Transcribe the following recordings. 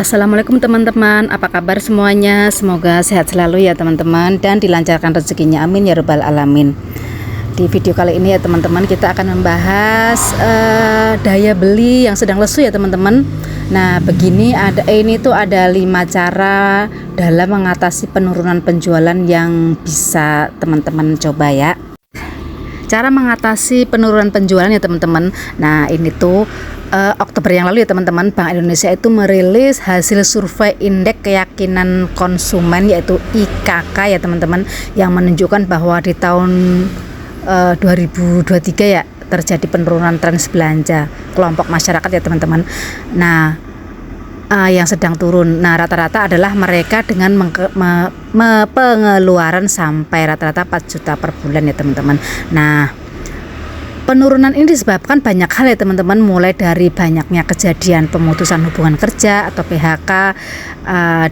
Assalamualaikum teman-teman, apa kabar semuanya? Semoga sehat selalu ya teman-teman dan dilancarkan rezekinya, amin ya rabbal alamin. Di video kali ini ya teman-teman, kita akan membahas daya beli yang sedang lesu ya teman-teman. Nah begini, ini tuh ada 5 cara dalam mengatasi penurunan penjualan yang bisa teman-teman coba ya. Cara mengatasi penurunan penjualan ya teman-teman. Nah ini tuh Oktober yang lalu ya teman-teman, Bank Indonesia itu merilis hasil survei indeks keyakinan konsumen yaitu IKK ya teman-teman, yang menunjukkan bahwa di tahun 2023 ya terjadi penurunan tren belanja kelompok masyarakat ya teman-teman. Nah yang sedang turun, nah rata-rata adalah mereka dengan pengeluaran sampai rata-rata 4 juta per bulan ya teman-teman. Nah penurunan ini disebabkan banyak hal ya teman-teman, mulai dari banyaknya kejadian pemutusan hubungan kerja atau PHK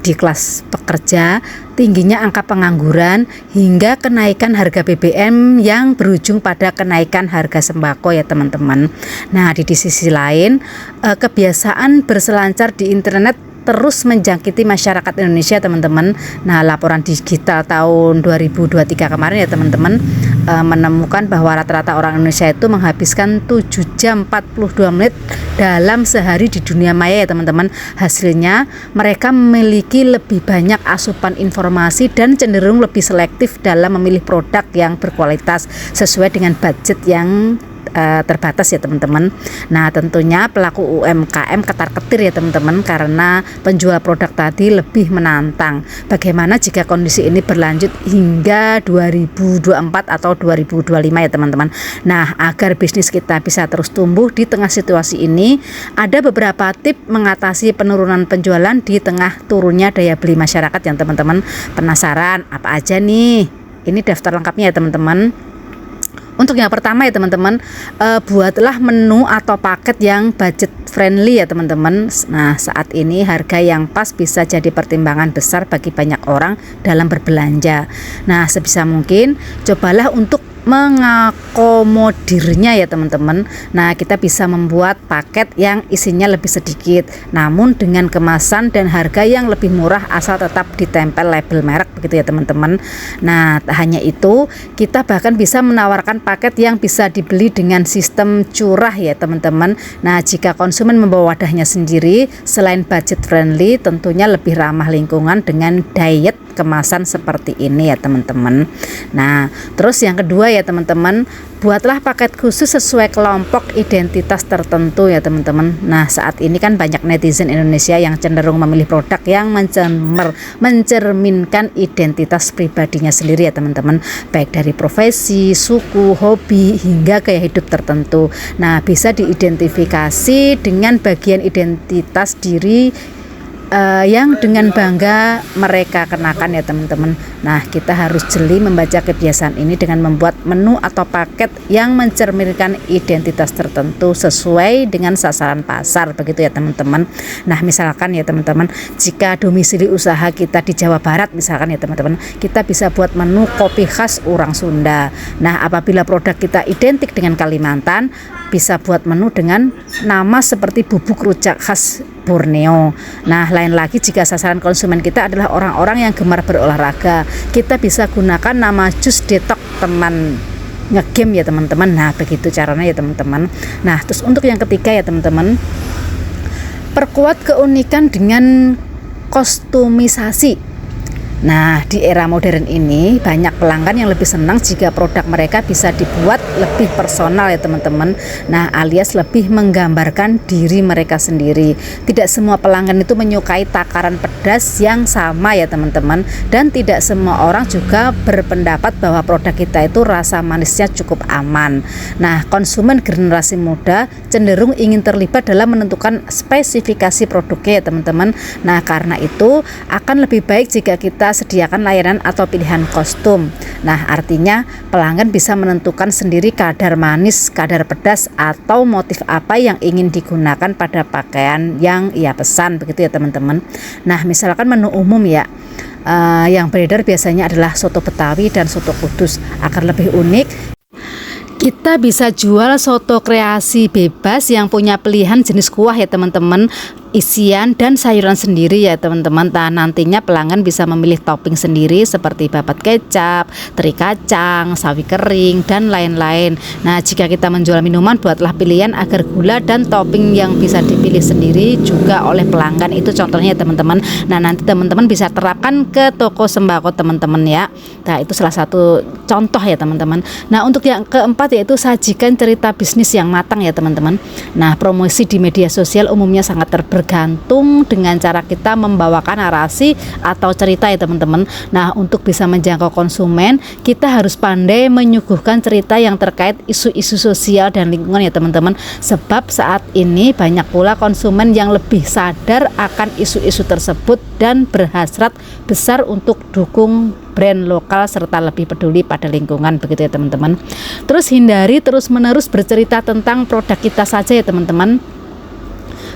di kelas pekerja, tingginya angka pengangguran, hingga kenaikan harga BBM yang berujung pada kenaikan harga sembako ya teman-teman. Nah di sisi lain kebiasaan berselancar di internet terus menjangkiti masyarakat Indonesia teman-teman. Nah laporan digital tahun 2023 kemarin ya teman-teman menemukan bahwa rata-rata orang Indonesia itu menghabiskan 7 jam 42 menit dalam sehari di dunia maya ya teman-teman. Hasilnya mereka memiliki lebih banyak asupan informasi dan cenderung lebih selektif dalam memilih produk yang berkualitas sesuai dengan budget yang terbatas ya teman-teman. Nah tentunya pelaku UMKM ketar-ketir ya teman-teman, karena penjual produk tadi lebih menantang. Bagaimana jika kondisi ini berlanjut hingga 2024 atau 2025 ya teman-teman. Nah agar bisnis kita bisa terus tumbuh di tengah situasi ini, ada beberapa tips mengatasi penurunan penjualan di tengah turunnya daya beli masyarakat yang teman-teman. Penasaran apa aja nih? Ini daftar lengkapnya ya teman-teman. Untuk yang pertama ya teman-teman, buatlah menu atau paket yang budget friendly ya teman-teman. Nah saat ini harga yang pas bisa jadi pertimbangan besar bagi banyak orang dalam berbelanja. Nah sebisa mungkin cobalah untuk mengakomodirnya ya teman-teman. Nah kita bisa membuat paket yang isinya lebih sedikit namun dengan kemasan dan harga yang lebih murah, asal tetap ditempel label merek begitu ya teman-teman. Nah tak hanya itu, kita bahkan bisa menawarkan paket yang bisa dibeli dengan sistem curah ya teman-teman. Nah jika konsumen membawa wadahnya sendiri, selain budget friendly tentunya lebih ramah lingkungan dengan diet kemasan seperti ini ya teman-teman. Nah terus yang kedua ya teman-teman, buatlah paket khusus sesuai kelompok identitas tertentu ya teman-teman. Nah saat ini kan banyak netizen Indonesia yang cenderung memilih produk yang mencerminkan identitas pribadinya sendiri ya teman-teman, baik dari profesi, suku, hobi, hingga gaya hidup tertentu. Nah bisa diidentifikasi dengan bagian identitas diri yang dengan bangga mereka kenakan ya teman-teman. Nah kita harus jeli membaca kebiasaan ini dengan membuat menu atau paket yang mencerminkan identitas tertentu sesuai dengan sasaran pasar begitu ya teman-teman. Nah misalkan ya teman-teman, jika domisili usaha kita di Jawa Barat misalkan ya teman-teman, kita bisa buat menu kopi khas orang Sunda. Nah apabila produk kita identik dengan Kalimantan, bisa buat menu dengan nama seperti bubuk rujak khas Borneo. Nah lain lagi jika sasaran konsumen kita adalah orang-orang yang gemar berolahraga, kita bisa gunakan nama jus detox teman ngegame ya teman-teman. Nah begitu caranya ya teman-teman. Nah terus untuk yang ketiga ya teman-teman, perkuat keunikan dengan kostumisasi. Nah di era modern ini banyak pelanggan yang lebih senang jika produk mereka bisa dibuat lebih personal ya teman-teman. Nah alias lebih menggambarkan diri mereka sendiri. Tidak semua pelanggan itu menyukai takaran pedas yang sama ya teman-teman, dan tidak semua orang juga berpendapat bahwa produk kita itu rasa manisnya cukup aman. Nah konsumen generasi muda cenderung ingin terlibat dalam menentukan spesifikasi produknya ya teman-teman. Nah karena itu akan lebih baik jika kita sediakan layanan atau pilihan kostum. Nah artinya pelanggan bisa menentukan sendiri kadar manis, kadar pedas, atau motif apa yang ingin digunakan pada pakaian yang ia pesan begitu ya teman-teman. Nah misalkan menu umum ya, yang beredar biasanya adalah soto Betawi dan soto Kudus. Agar lebih unik, kita bisa jual soto kreasi bebas yang punya pilihan jenis kuah ya teman-teman. isian dan sayuran sendiri ya teman-teman. Nah, nantinya pelanggan bisa memilih topping sendiri seperti babat kecap, teri kacang, sawi kering, dan lain-lain. Nah, jika kita menjual minuman, buatlah pilihan agar gula dan topping yang bisa dipilih sendiri juga oleh pelanggan. Itu contohnya ya teman-teman. Nah, nanti teman-teman bisa terapkan ke toko sembako teman-teman ya. Nah, itu salah satu contoh ya teman-teman. Nah, untuk yang keempat yaitu sajikan cerita bisnis yang matang ya teman-teman. Nah, promosi di media sosial umumnya sangat tergantung dengan cara kita membawakan narasi atau cerita ya teman-teman. Nah, untuk bisa menjangkau konsumen, kita harus pandai menyuguhkan cerita yang terkait isu-isu sosial dan lingkungan ya teman-teman. Sebab saat ini banyak pula konsumen yang lebih sadar akan isu-isu tersebut dan berhasrat besar untuk dukung brand lokal serta lebih peduli pada lingkungan, begitu ya teman-teman. Terus hindari terus-menerus bercerita tentang produk kita saja ya teman-teman.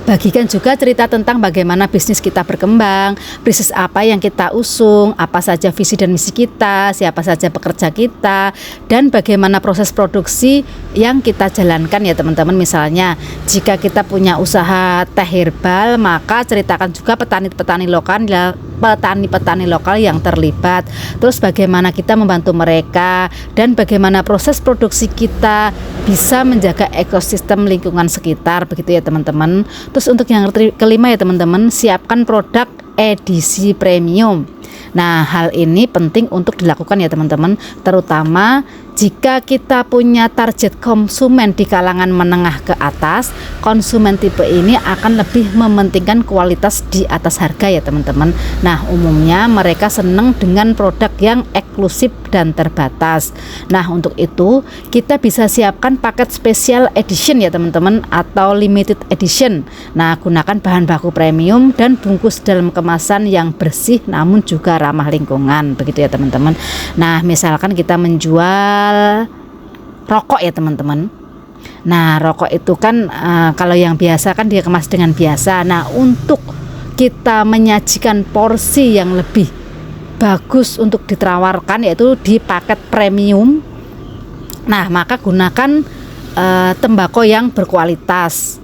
Bagikan juga cerita tentang bagaimana bisnis kita berkembang, bisnis apa yang kita usung, apa saja visi dan misi kita, siapa saja pekerja kita, dan bagaimana proses produksi yang kita jalankan ya teman-teman. Misalnya jika kita punya usaha teh herbal, maka ceritakan juga petani-petani lokal yang terlibat, terus bagaimana kita membantu mereka, dan bagaimana proses produksi kita bisa menjaga ekosistem lingkungan sekitar, begitu ya teman-teman. Terus untuk yang kelima ya teman-teman, siapkan produk edisi premium. Nah, hal ini penting untuk dilakukan ya teman-teman, terutama jika kita punya target konsumen di kalangan menengah ke atas. Konsumen tipe ini akan lebih mementingkan kualitas di atas harga ya teman-teman. Nah, umumnya mereka senang dengan produk yang eksklusif dan terbatas. Nah, untuk itu kita bisa siapkan paket special edition ya teman-teman, atau limited edition. Nah, gunakan bahan baku premium dan bungkus dalam kemasan yang bersih namun juga ramah lingkungan, begitu ya teman-teman. Nah, misalkan kita menjual rokok ya teman-teman. Nah, rokok itu kan kalau yang biasa kan dia kemas dengan biasa. Nah, untuk kita menyajikan porsi yang lebih bagus untuk ditawarkan yaitu di paket premium. Nah, maka gunakan tembakau yang berkualitas,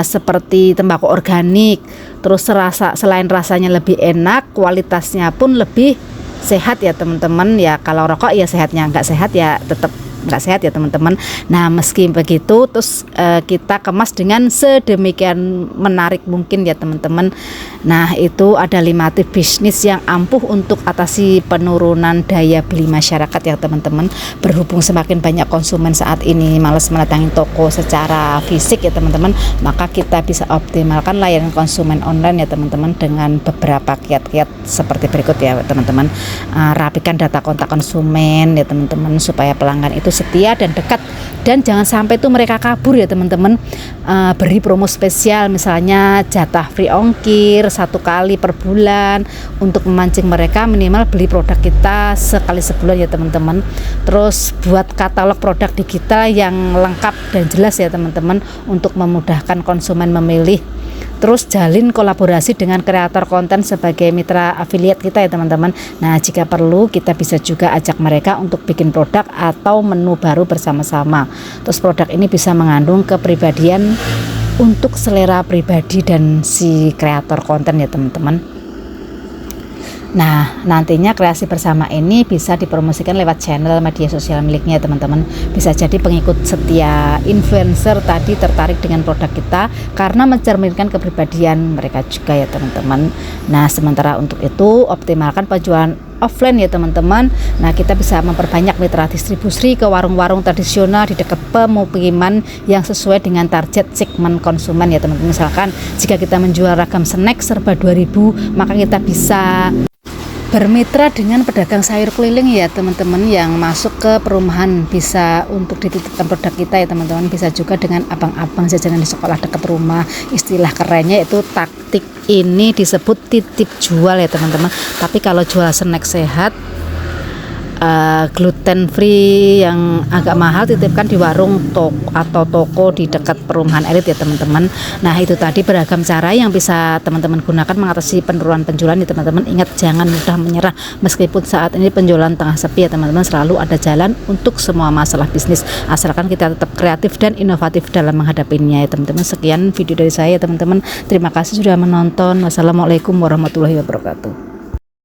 seperti tembakau organik. Terus selain rasanya lebih enak, kualitasnya pun lebih sehat ya teman-teman. Ya kalau rokok ya sehatnya, nggak sehat ya tetap nggak sehat ya teman-teman. Nah, meski begitu terus kita kemas dengan sedemikian menarik mungkin ya teman-teman. Nah, itu ada 5 tips bisnis yang ampuh untuk atasi penurunan daya beli masyarakat ya teman-teman. Berhubung semakin banyak konsumen saat ini malas mendatangi toko secara fisik ya teman-teman, maka kita bisa optimalkan layanan konsumen online ya teman-teman dengan beberapa kiat-kiat seperti berikut ya teman-teman. Rapikan data kontak konsumen ya teman-teman supaya pelanggan itu setia dan dekat, dan jangan sampai itu mereka kabur ya teman-teman. Beri promo spesial, misalnya jatah free ongkir 1 kali per bulan untuk memancing mereka minimal beli produk kita sekali sebulan ya teman-teman. Terus buat katalog produk digital yang lengkap dan jelas ya teman-teman untuk memudahkan konsumen memilih. Terus jalin kolaborasi dengan kreator konten sebagai mitra afiliat kita ya teman-teman. Nah, jika perlu kita bisa juga ajak mereka untuk bikin produk atau menu baru bersama-sama. Terus produk ini bisa mengandung kepribadian untuk selera pribadi dan si kreator konten ya teman-teman. Nah, nantinya kreasi bersama ini bisa dipromosikan lewat channel media sosial miliknya teman-teman. Bisa jadi pengikut setia influencer tadi tertarik dengan produk kita karena mencerminkan kepribadian mereka juga ya teman-teman. Nah, sementara untuk itu optimalkan penjualan offline ya teman-teman. Nah, kita bisa memperbanyak mitra distribusi ke warung-warung tradisional di dekat pemukiman yang sesuai dengan target segmen konsumen ya teman-teman. Misalkan jika kita menjual ragam snack serba 2.000, maka kita bisa bermitra dengan pedagang sayur keliling ya teman-teman yang masuk ke perumahan, bisa untuk dititipkan produk kita ya teman-teman. Bisa juga dengan abang-abang jajanan di sekolah dekat rumah. Istilah kerennya itu taktik ini disebut titip jual ya teman-teman. Tapi kalau jual snack sehat gluten free yang agak mahal titipkan di warung atau toko di dekat perumahan elit ya teman-teman. Nah itu tadi beragam cara yang bisa teman-teman gunakan mengatasi penurunan penjualan ya teman-teman. Ingat jangan mudah menyerah meskipun saat ini penjualan tengah sepi ya teman-teman, selalu ada jalan untuk semua masalah bisnis asalkan kita tetap kreatif dan inovatif dalam menghadapinya ya teman-teman. Sekian video dari saya teman-teman, terima kasih sudah menonton. Wassalamualaikum warahmatullahi wabarakatuh.